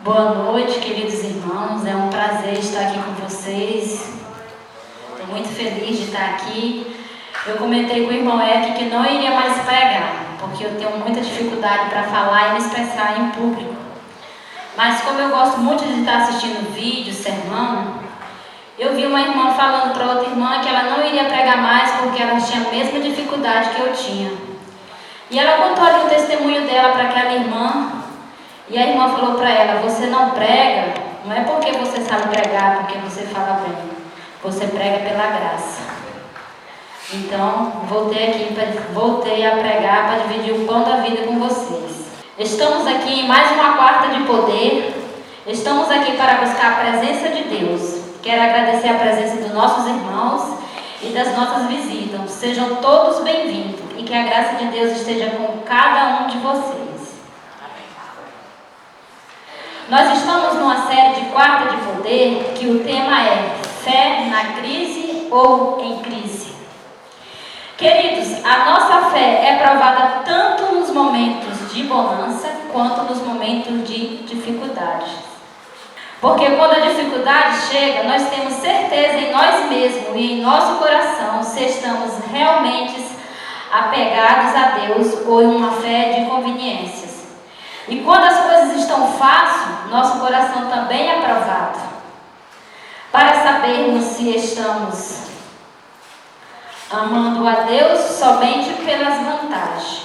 Boa noite, queridos irmãos. É um prazer estar aqui com vocês. Estou muito feliz de estar aqui. Eu comentei com o irmão Eric que não iria mais pregar, porque eu tenho muita dificuldade para falar e me expressar em público. Mas como eu gosto muito de estar assistindo vídeo, sermão, eu vi uma irmã falando para outra irmã que ela não iria pregar mais porque ela tinha a mesma dificuldade que eu tinha. E ela contou ali o testemunho dela para aquela irmã. E a irmã falou para ela: você não prega, não é porque você sabe pregar, porque você fala bem. Você prega pela graça. Então, voltei a pregar para dividir o pão da vida com vocês. Estamos aqui em mais uma quarta de poder. Estamos aqui para buscar a presença de Deus. Quero agradecer a presença dos nossos irmãos e das nossas visitas. Sejam todos bem-vindos e que a graça de Deus esteja com cada um de vocês. Nós estamos numa série de quarta de poder que o tema é fé na crise ou em crise. Queridos, a nossa fé é provada tanto nos momentos de bonança quanto nos momentos de dificuldade. Porque quando a dificuldade chega, nós temos certeza em nós mesmos e em nosso coração se estamos realmente apegados a Deus ou em uma fé de conveniências. E quando as coisas estão fáceis, nosso coração também é provado, para sabermos se estamos amando a Deus somente pelas vantagens.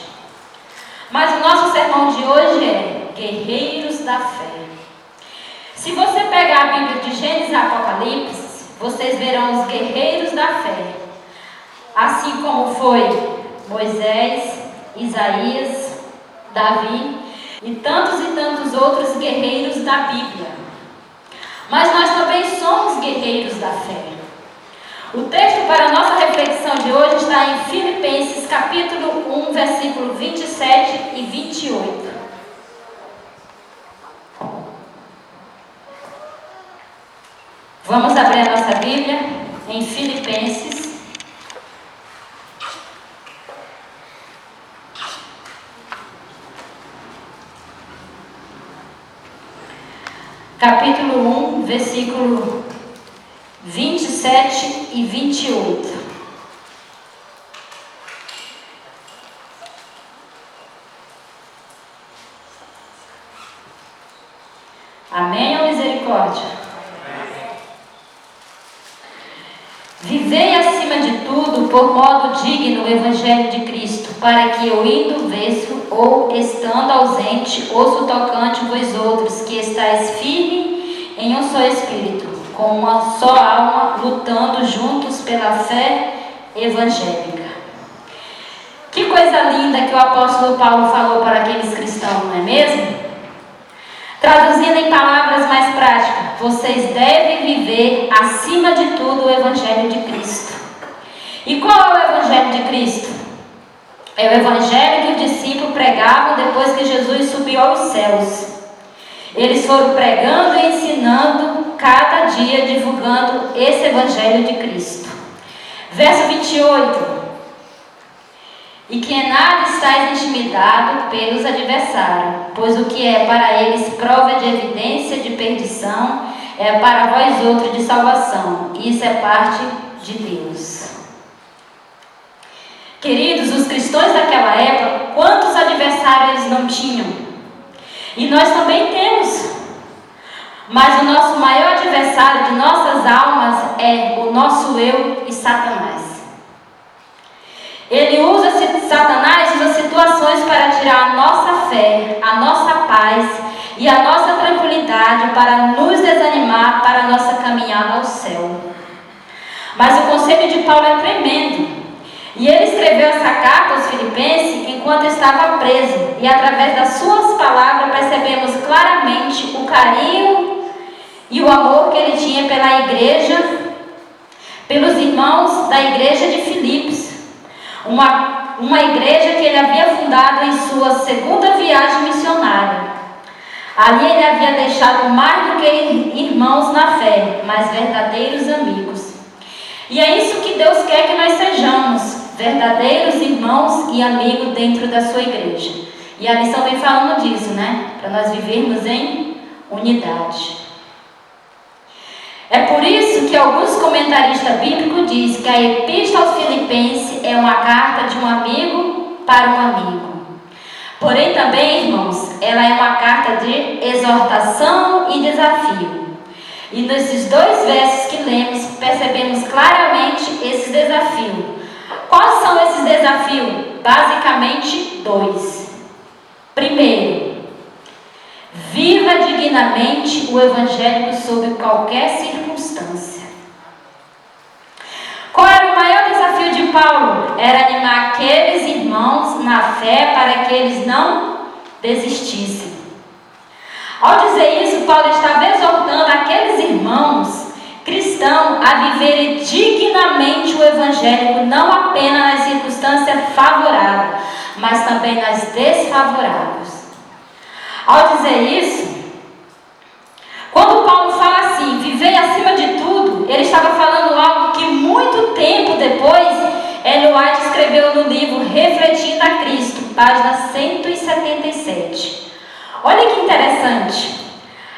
Mas o nosso sermão de hoje é Guerreiros da Fé. Se você pegar a Bíblia de Gênesis e Apocalipse, vocês verão os guerreiros da fé, assim como foi Moisés, Isaías, Davi e tantos outros guerreiros da Bíblia. Mas nós também somos guerreiros da fé. O texto para a nossa reflexão de hoje está em Filipenses capítulo 1, versículo 27 e 28. Vamos abrir a nossa Bíblia em Filipenses capítulo 1, versículo 27 e 28. Amém ou misericórdia? Vivei acima de tudo por modo digno o Evangelho de Cristo, para que eu indo vejo ou estando ausente, ouço tocante vós outros, que estáis firme em um só Espírito, com uma só alma, lutando juntos pela fé evangélica. Que coisa linda que o apóstolo Paulo falou para aqueles cristãos, não é mesmo? Traduzindo em palavras mais práticas, vocês devem viver acima de tudo o Evangelho de Cristo. E qual é o Evangelho de Cristo? É o Evangelho que os discípulos pregavam depois que Jesus subiu aos céus. Eles foram pregando e ensinando cada dia, divulgando esse Evangelho de Cristo. Verso 28. E que em nada estáis intimidados pelos adversários, pois o que é para eles prova de evidência de perdição, é para vós outros de salvação. Isso é parte de Deus. Queridos, os cristãos daquela época, quantos adversários eles não tinham? E nós também temos. Mas o nosso maior adversário de nossas almas é o nosso eu e Satanás. Satanás usa situações para tirar a nossa fé, a nossa paz e a nossa tranquilidade, para nos desanimar para a nossa caminhada ao céu. Mas o conselho de Paulo é tremendo. E ele escreveu essa carta aos Filipenses enquanto estava preso. E através das suas palavras percebemos claramente o carinho e o amor que ele tinha pela igreja, pelos irmãos da igreja de Filipos. Uma igreja que ele havia fundado em sua segunda viagem missionária. Ali ele havia deixado mais do que irmãos na fé, mas verdadeiros amigos. E é isso que Deus quer que nós sejamos, verdadeiros irmãos e amigos dentro da sua igreja. E a lição vem falando disso, né? Para nós vivermos em unidade. É por isso que alguns comentaristas bíblicos dizem que a Epístola aos Filipenses é uma carta de um amigo para um amigo. Porém também, irmãos, ela é uma carta de exortação e desafio. E nesses dois versos que lemos, percebemos claramente esse desafio. Quais são esses desafios? Basicamente, dois. Primeiro, viva dignamente o Evangelho sob qualquer circunstância. Qual era o maior desafio de Paulo? Era animar aqueles irmãos na fé para que eles não desistissem. Ao dizer isso, Paulo estava exortando aqueles irmãos cristãos a viverem dignamente o Evangelho, não apenas nas circunstâncias favoráveis, mas também nas desfavoráveis. Ao dizer isso, quando Paulo fala assim, viver acima de tudo, ele estava falando algo que muito tempo depois, Ellen White escreveu no livro Refletindo a Cristo, página 177. Olha que interessante.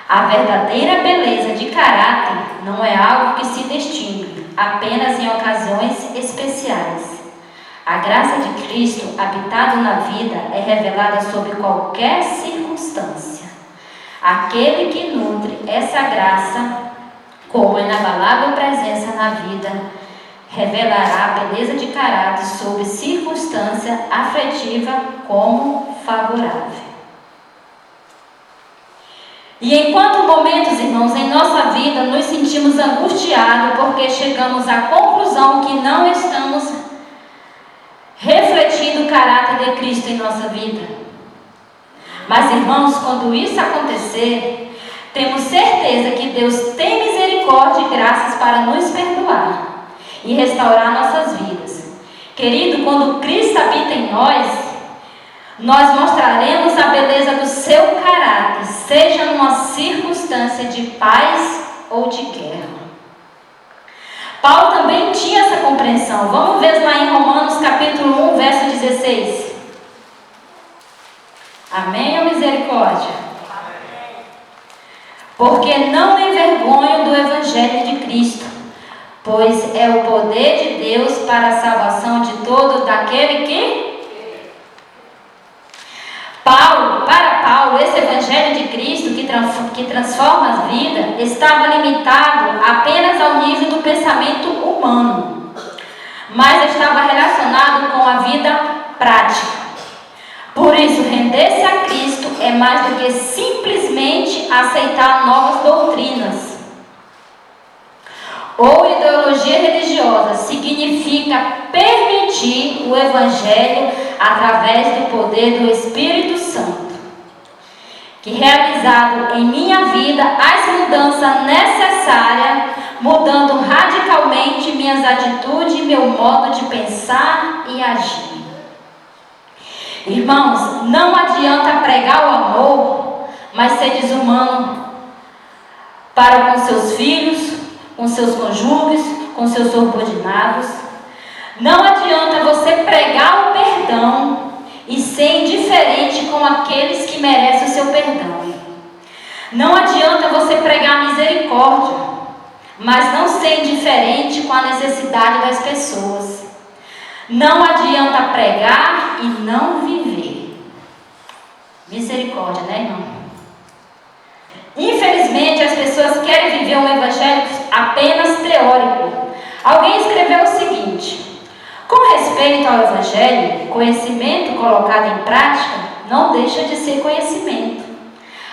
A verdadeira beleza de caráter não é algo que se distingue apenas em ocasiões especiais. A graça de Cristo, habitado na vida, é revelada sob qualquer circunstância. Aquele que nutre essa graça com inabalável presença na vida, revelará a beleza de caráter sob circunstância afetiva como favorável. E enquanto momentos, irmãos, em nossa vida nos sentimos angustiados porque chegamos à conclusão que não estamos refletindo o caráter de Cristo em nossa vida. Mas, irmãos, quando isso acontecer, temos certeza que Deus tem misericórdia e graças para nos perdoar e restaurar nossas vidas. Querido, quando Cristo habita em nós mostraremos a beleza do seu caráter, seja numa circunstância de paz ou de guerra. Paulo também tinha essa compreensão. Vamos ver lá em Romanos capítulo 1, verso 16. Amém ou misericórdia? Amém. Porque não me envergonho do Evangelho de Cristo, pois é o poder de Deus para a salvação de todo daquele que... Para Paulo, esse Evangelho de Cristo que transforma as vidas estava limitado apenas ao nível do pensamento humano, mas estava relacionado com a vida prática. Por isso, render-se a Cristo é mais do que simplesmente aceitar novas doutrinas ou ideologia religiosa. Significa permitir o Evangelho através do poder do Espírito Santo, que realizado em minha vida as mudanças necessárias, mudando radicalmente minhas atitudes e meu modo de pensar e agir. Irmãos, não adianta pregar o amor, mas ser desumano para com seus filhos, com seus cônjuges, com seus subordinados. Não adianta você pregar o perdão e ser indiferente com aqueles que merecem o seu perdão. Não adianta você pregar a misericórdia, mas não ser indiferente com a necessidade das pessoas. Não adianta pregar e não viver. Misericórdia, né, irmão? Infelizmente, as pessoas querem viver um evangelho apenas teórico. Alguém escreveu o seguinte: com respeito ao evangelho, conhecimento colocado em prática não deixa de ser conhecimento.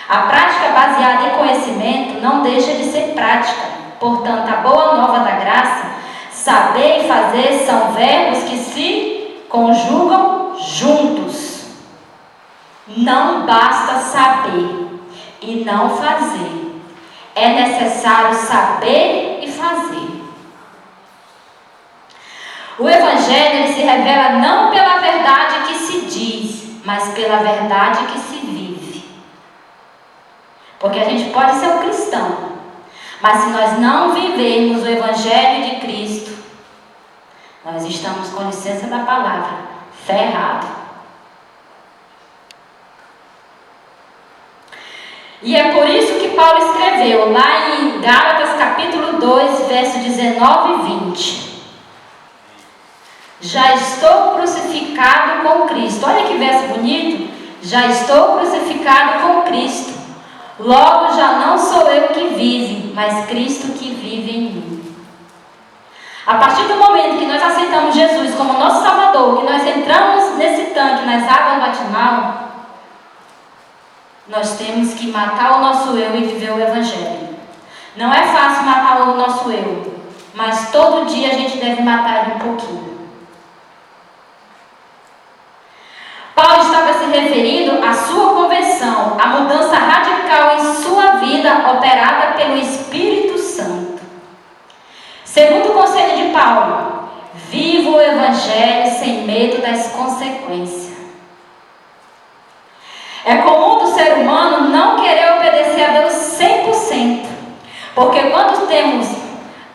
A prática baseada em conhecimento não deixa de ser prática. Portanto, a boa nova da graça, saber e fazer, são verbos que se conjugam juntos. Não basta saber e não fazer. É necessário saber e fazer. O Evangelho ele se revela não pela verdade que se diz, mas pela verdade que se vive. Porque a gente pode ser um cristão, mas se nós não vivermos o Evangelho de Cristo, nós estamos, com licença da palavra, ferrados. E é por isso que Paulo escreveu lá em Gálatas capítulo 2, verso 19 e 20. Já estou crucificado com Cristo. Olha que verso bonito. Já estou crucificado com Cristo. Logo já não sou eu que vive, mas Cristo que vive em mim. A partir do momento que nós aceitamos Jesus como nosso Salvador, que nós entramos nesse tanque, nas águas batismal, nós temos que matar o nosso eu e viver o Evangelho. Não é fácil matar o nosso eu, mas todo dia a gente deve matar ele um pouquinho. Paulo estava se referindo à sua conversão, à mudança radical em sua vida operada pelo Espírito Santo. Segundo o conselho de Paulo, viva o Evangelho sem medo das consequências. É comum do ser humano não querer obedecer a Deus 100%,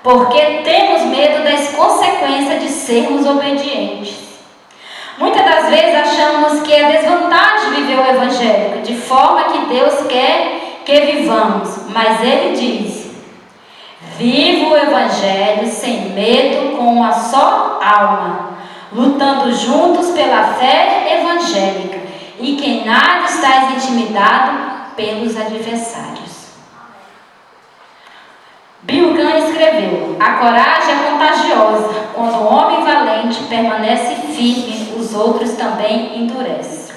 porque temos medo das consequências de sermos obedientes. Muitas das vezes achamos que é desvantagem viver o Evangelho, de forma que Deus quer que vivamos, mas Ele diz: viva o Evangelho sem medo, com uma só alma, lutando juntos pela fé evangélica, e quem nada está intimidado pelos adversários. Bill Gunn escreveu: a coragem é contagiosa. Quando o homem valente permanece firme, os outros também endurecem.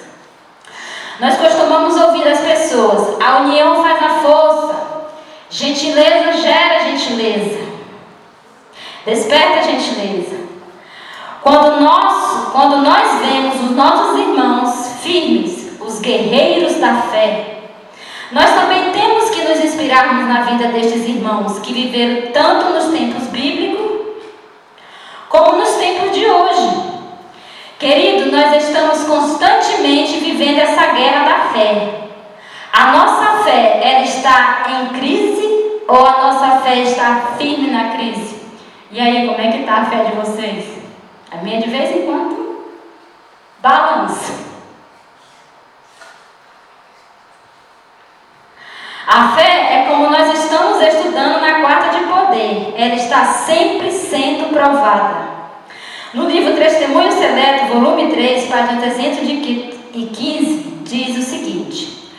Nós costumamos ouvir as pessoas: a união faz a força, gentileza gera gentileza, desperta a gentileza. Quando nós vemos os nossos irmãos firmes, os guerreiros da fé, nós também temos que nos inspirarmos na vida destes irmãos que viveram tanto nos tempos bíblicos como nos tempos de hoje. Querido, nós estamos constantemente vivendo essa guerra da fé. A nossa fé, ela está em crise ou a nossa fé está firme na crise? E aí, como é que está a fé de vocês? A minha, de vez em quando, balança. A fé é como nós estamos estudando na quarta de poder. Ela está sempre sendo provada. No livro Testemunho Seleto, volume 3, página 315, diz o seguinte: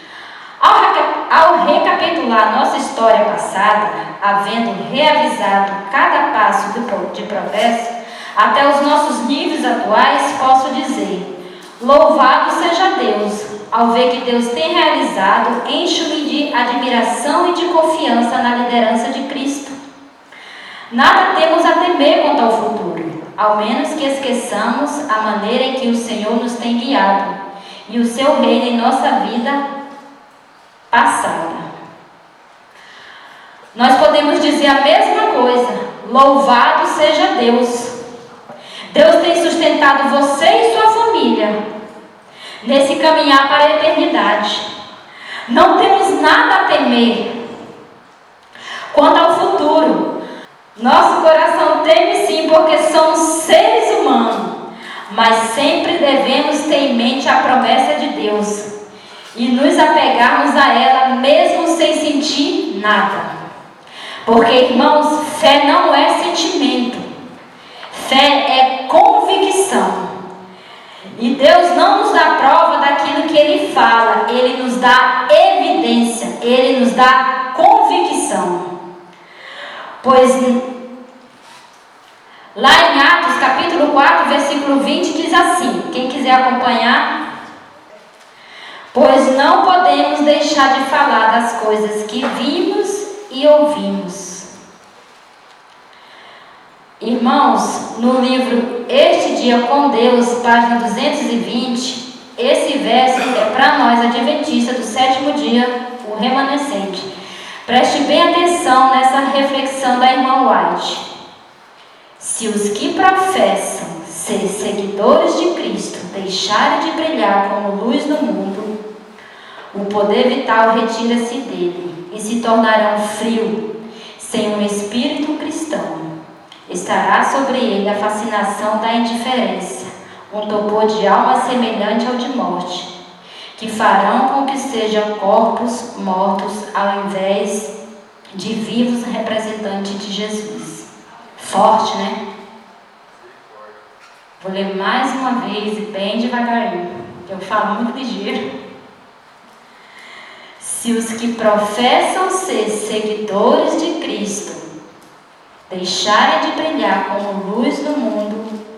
ao recapitular nossa história passada, havendo realizado cada passo de progresso, até os nossos níveis atuais, posso dizer: louvado seja Deus! Ao ver que Deus tem realizado, encho-me de admiração e de confiança na liderança de Cristo. Nada temos a temer quanto ao futuro, ao menos que esqueçamos a maneira em que o Senhor nos tem guiado e o seu reino em nossa vida passada. Nós podemos dizer a mesma coisa: louvado seja Deus! Deus tem sustentado você e sua família nesse caminhar para a eternidade. Não temos nada a temer quanto ao futuro. Nosso coração teme sim, porque somos seres humanos, mas sempre devemos ter em mente a promessa de Deus e nos apegarmos a ela mesmo sem sentir nada. Porque, irmãos, fé não é sentimento, fé é convicção. E Deus não nos dá prova daquilo que Ele fala, Ele nos dá evidência, Ele nos dá convicção. Pois lá em Atos capítulo 4, versículo 20 diz assim, quem quiser acompanhar: pois não podemos deixar de falar das coisas que vimos e ouvimos. Irmãos, no livro Este Dia com Deus, página 220, esse verso é para nós, adventistas do sétimo dia, o remanescente. Preste bem atenção nessa reflexão da irmã White. Se os que professam ser seguidores de Cristo deixarem de brilhar como luz no mundo, o poder vital retira-se dele e se tornará frio, sem um espírito cristão. Estará sobre ele a fascinação da indiferença, um torpor de alma semelhante ao de morte. que farão com que sejam corpos mortos ao invés de vivos representantes de Jesus. Forte, né? Vou ler mais uma vez e bem devagarinho, eu falo muito ligeiro. Se os que professam ser seguidores de Cristo deixarem de brilhar como luz no mundo,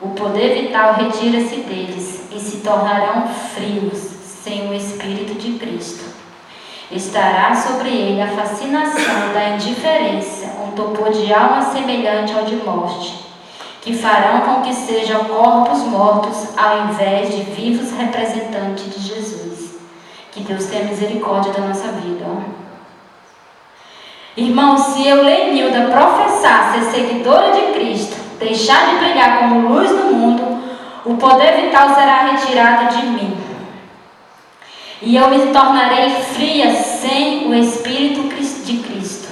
o poder vital retira-se deles e se tornarão frios sem o Espírito de Cristo. Estará sobre ele a fascinação da indiferença, um topor de alma semelhante ao de morte, que farão com que sejam corpos mortos ao invés de vivos representantes de Jesus. Que Deus tenha misericórdia da nossa vida. Irmãos, se eu, Lenilda, professar ser seguidora de Cristo, deixar de brilhar como luz no mundo, o poder vital será retirado de mim. E eu me tornarei fria sem o Espírito de Cristo.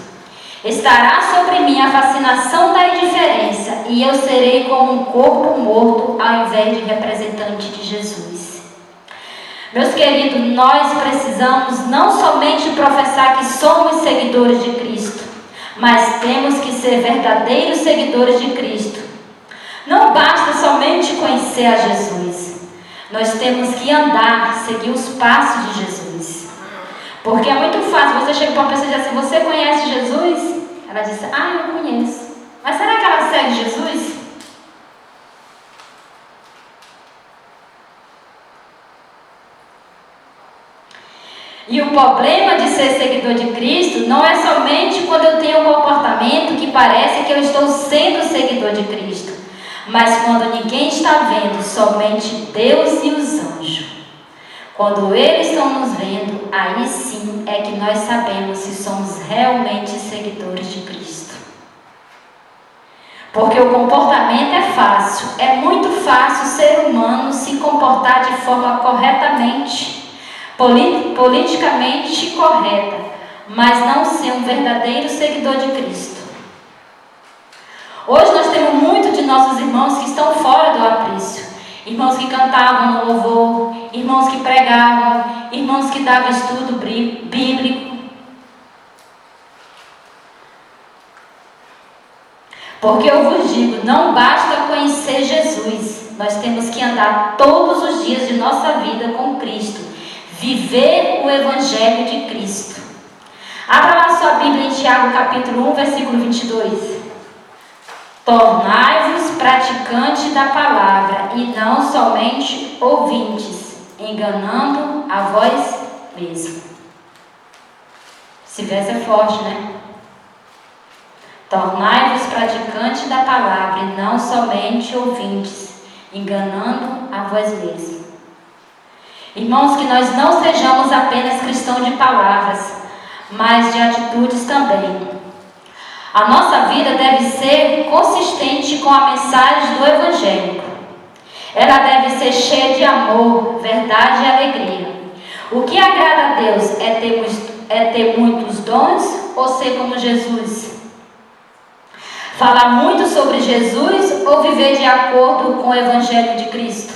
Estará sobre mim a fascinação da indiferença, e eu serei como um corpo morto ao invés de representante de Jesus. Meus queridos, nós precisamos não somente professar que somos seguidores de Cristo, mas temos que ser verdadeiros seguidores de Cristo. Não basta somente conhecer a Jesus, nós temos que andar, seguir os passos de Jesus. Porque é muito fácil, você chega para uma pessoa e diz assim: você conhece Jesus? Ela diz: eu não conheço. Mas será que ela segue Jesus? E o problema de ser seguidor de Cristo não é somente quando eu tenho um comportamento que parece que eu estou sendo seguidor de Cristo, mas quando ninguém está vendo, somente Deus e os anjos. Quando eles estão nos vendo, aí sim é que nós sabemos se somos realmente seguidores de Cristo. Porque o comportamento é fácil, é muito fácil o ser humano se comportar de forma corretamente, politicamente correta, mas não ser um verdadeiro seguidor de Cristo. Hoje nós temos muitos de nossos irmãos que estão fora do aprisco, irmãos que cantavam no louvor, irmãos que pregavam, irmãos que davam estudo bíblico. Porque eu vos digo, não basta conhecer Jesus, nós temos que andar todos os dias de nossa vida com Cristo, viver o Evangelho de Cristo. Abra lá sua Bíblia em Tiago capítulo 1, versículo 22. Tornai-vos praticantes da palavra e não somente ouvintes, enganando a vós mesmos. Esse verso é forte, né? Tornai-vos praticantes da palavra e não somente ouvintes, enganando a vós mesmos. Irmãos, que nós não sejamos apenas cristãos de palavras, mas de atitudes também. A nossa vida deve ser consistente com a mensagem do Evangelho. Ela deve ser cheia de amor, verdade e alegria. O que agrada a Deus é ter muitos dons ou ser como Jesus? Falar muito sobre Jesus ou viver de acordo com o Evangelho de Cristo?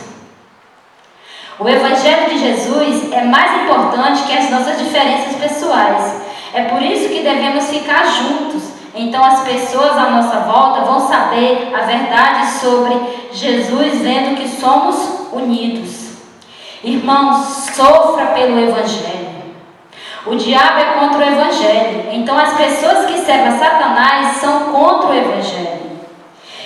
O Evangelho de Jesus é mais importante que as nossas diferenças pessoais. É por isso que devemos ficar juntos. Então as pessoas à nossa volta vão saber a verdade sobre Jesus, vendo que somos unidos. Irmãos, sofra pelo Evangelho. O diabo é contra o Evangelho. Então as pessoas que servem a Satanás são contra o Evangelho.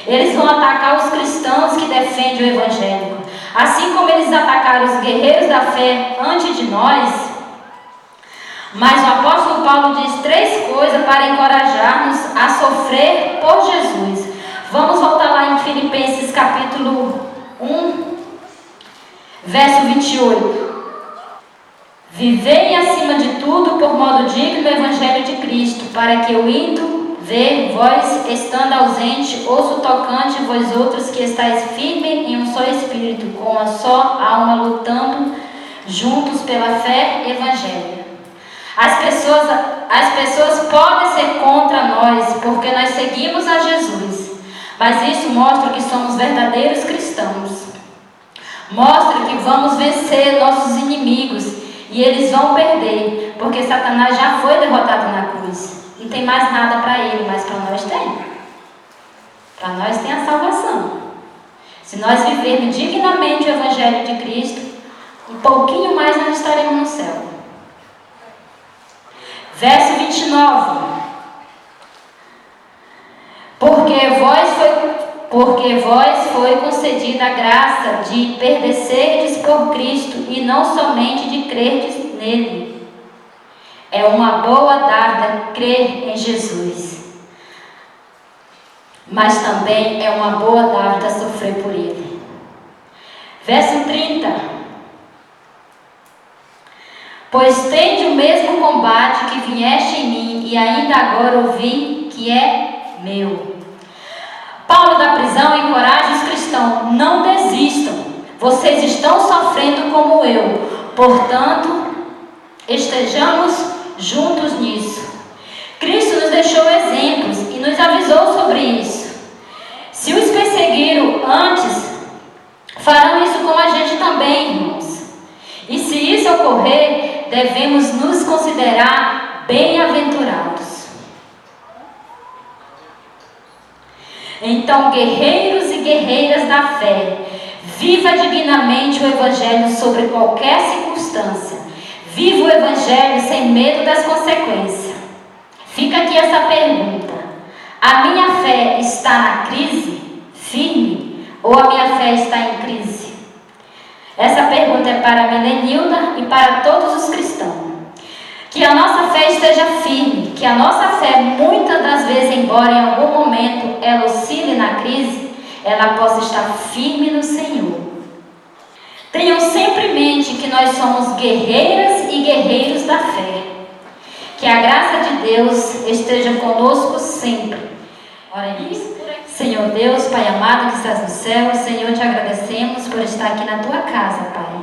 Eles vão atacar os cristãos que defendem o Evangelho. Assim como eles atacaram os guerreiros da fé antes de nós. Mas o apóstolo Paulo diz 3 coisas para encorajar-nos a sofrer por Jesus. Vamos voltar lá em Filipenses capítulo 1, verso 28. Vivei acima de tudo por modo digno do Evangelho de Cristo, para que eu indo ver vós, estando ausente, ouço tocante vós outros que estáis firmes em um só espírito, com uma só alma, lutando juntos pela fé evangélica. As pessoas podem ser contra nós, porque nós seguimos a Jesus, mas isso mostra que somos verdadeiros cristãos. Mostra que vamos vencer nossos inimigos e eles vão perder, porque Satanás já foi derrotado na cruz. Não tem mais nada para ele, mas para nós tem. Para nós tem a salvação. Se nós vivermos dignamente o Evangelho de Cristo, um pouquinho mais nós estaremos no céu. Verso 29. Porque vós foi concedida a graça de pertencerdes por Cristo e não somente de crerdes nele. É uma boa dádiva crer em Jesus, mas também é uma boa dádiva sofrer por ele. Verso 30. Pois tende o mesmo combate que vieste em mim e ainda agora ouvi que é meu. Paulo da prisão encoraja os cristãos: não desistam, vocês estão sofrendo como eu, portanto, estejamos juntos nisso. Cristo nos deixou exemplos e nos avisou sobre isso. Se os perseguiram antes, farão isso com a gente também, irmãos. E se isso ocorrer, devemos nos considerar bem-aventurados. Então, guerreiros e guerreiras da fé, viva dignamente o Evangelho sobre qualquer circunstância. Viva o Evangelho sem medo das consequências. Fica aqui essa pergunta: a minha fé está na crise, firme, ou a minha fé está em crise? Essa pergunta é para a Milenilda e para todos os cristãos. Que a nossa fé esteja firme, que a nossa fé, muitas das vezes, embora em algum momento ela oscile na crise, ela possa estar firme no Senhor. Tenham sempre em mente que nós somos guerreiras e guerreiros da fé. Que a graça de Deus esteja conosco sempre. Oremos. Senhor Deus, Pai amado que estás no céu, Senhor, te agradecemos por estar aqui na tua casa, Pai.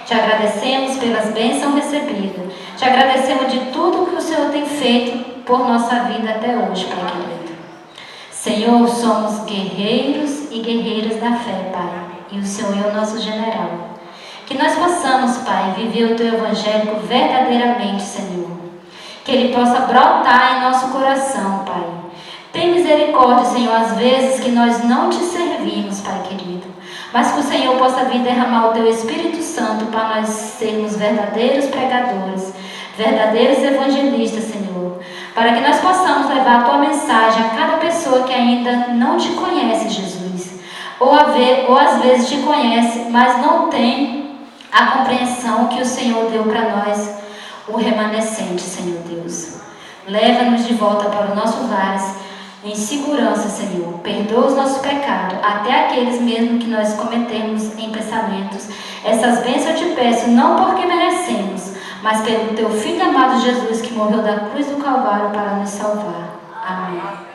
Te agradecemos pelas bênçãos recebidas. Te agradecemos de tudo que o Senhor tem feito por nossa vida até hoje, Pai querido. Senhor, somos guerreiros e guerreiras da fé, Pai. E o Senhor é o nosso general. Que nós possamos, Pai, viver o Teu Evangelho verdadeiramente, Senhor. Que ele possa brotar em nosso coração, Pai. Tem misericórdia, Senhor, às vezes que nós não te servimos, Pai querido. Mas que o Senhor possa vir derramar o Teu Espírito Santo para nós sermos verdadeiros pregadores, verdadeiros evangelistas, Senhor. Para que nós possamos levar a Tua mensagem a cada pessoa que ainda não te conhece, Jesus. Ou às vezes te conhece, mas não tem a compreensão que o Senhor deu para nós, o remanescente, Senhor Deus. Leva-nos de volta para os nossos lares em segurança, Senhor. Perdoa os nossos pecados, até aqueles mesmo que nós cometemos em pensamentos. Essas bênçãos eu te peço, não porque merecemos, mas pelo Teu Filho amado Jesus, que morreu da cruz do Calvário para nos salvar. Amém.